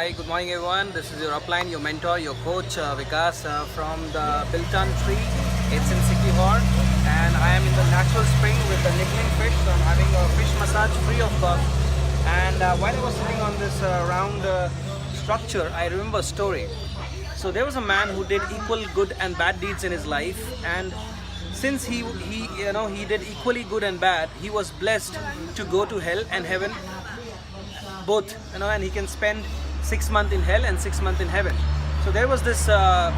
Hi, good morning everyone. This is your upline, your mentor, your coach Vikas from the Bilton tree. It's in Siquijor and I am in the natural spring with the niggling fish. So I'm having a fish massage free of cost. And while I was sitting on this round structure, I remember a story. So there was a man who did equal good and bad deeds in his life, and since he did equally good and bad, he was blessed to go to hell and heaven both, and he can spend 6 months in hell and 6 months in heaven. So there was this a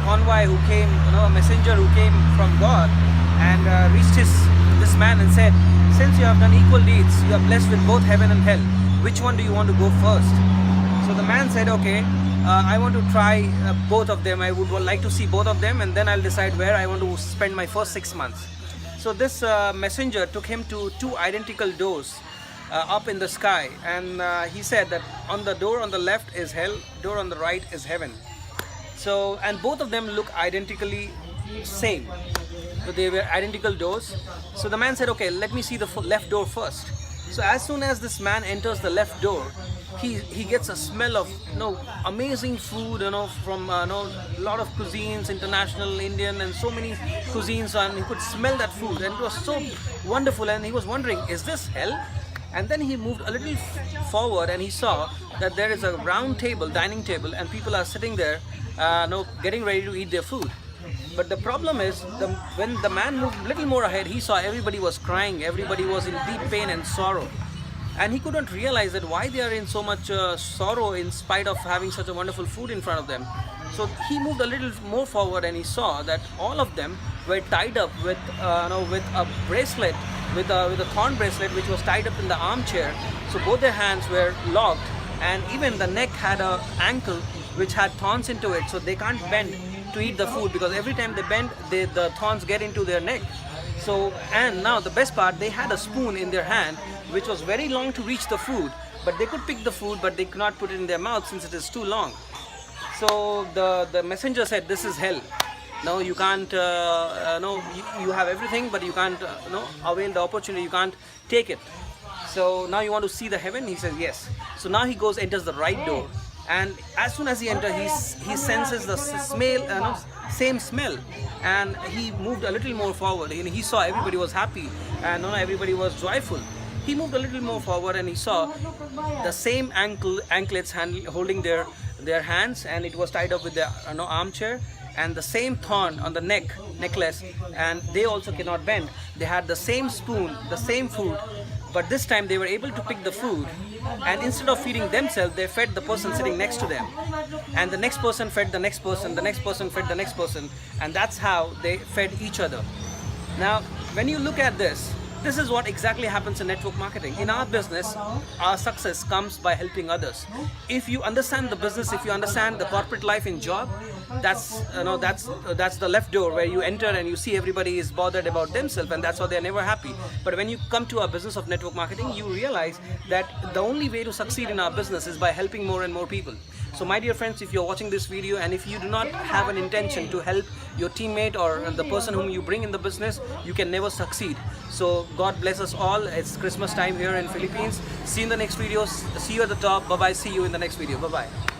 convoy who came, a messenger who came from God and reached this man and said, since you have done equal deeds, you are blessed with both heaven and hell. Which one do you want to go first? So the man said, okay, I want to try both of them. I would like to see both of them, and then I'll decide where I want to spend my first 6 months. So this messenger took him to two identical doors up in the sky, and he said that on the door on the left is hell, door on the right is heaven. So, and both of them look identically same. So they were identical doors. So the man said, okay, let me see the left door first. So as soon as this man enters the left door, he gets a smell of amazing food, from a lot of cuisines, international, Indian, and so many cuisines, and he could smell that food, and it was so wonderful. And he was wondering, is this hell? And then he moved a little forward and he saw that there is a round table, dining table, and people are sitting there, getting ready to eat their food. But the problem is, when the man moved a little more ahead, he saw everybody was crying, everybody was in deep pain and sorrow. And he couldn't realize that why they are in so much sorrow in spite of having such a wonderful food in front of them. So he moved a little more forward and he saw that all of them were tied up with a bracelet, with a thorn bracelet which was tied up in the armchair. So both their hands were locked, and even the neck had an ankle which had thorns into it, so they can't bend to eat the food, because every time they bend, the thorns get into their neck. So, and now the best part, they had a spoon in their hand which was very long to reach the food, but they could pick the food, but they could not put it in their mouth since it is too long. So the messenger said, this is hell. No, you can't, you have everything, but you can't avail the opportunity, you can't take it. So now you want to see the heaven? He says yes. So now he enters the right door, and as soon as he enters, he senses the same smell, and he moved a little more forward, and he saw everybody was happy, and everybody was joyful. He moved a little more forward and he saw the same anklets holding their hands, and it was tied up with the armchair, and the same thorn on the necklace, and they also cannot bend. They had the same spoon, the same food, but this time they were able to pick the food, and instead of feeding themselves, they fed the person sitting next to them, and the next person fed the next person, the next person fed the next person, and that's how they fed each other. Now when you look at this is what exactly happens in network marketing. In our business, our success comes by helping others. If you understand the business, if you understand the corporate life in job, that's the left door where you enter and you see everybody is bothered about themselves, and that's why they're never happy. But when you come to our business of network marketing, you realize that the only way to succeed in our business is by helping more and more people. So my dear friends, if you're watching this video and if you do not have an intention to help your teammate or the person whom you bring in the business, you can never succeed. So God bless us all. It's Christmas time here in Philippines. See you in the next video. See you at the top. Bye bye. See you in the next video. Bye bye.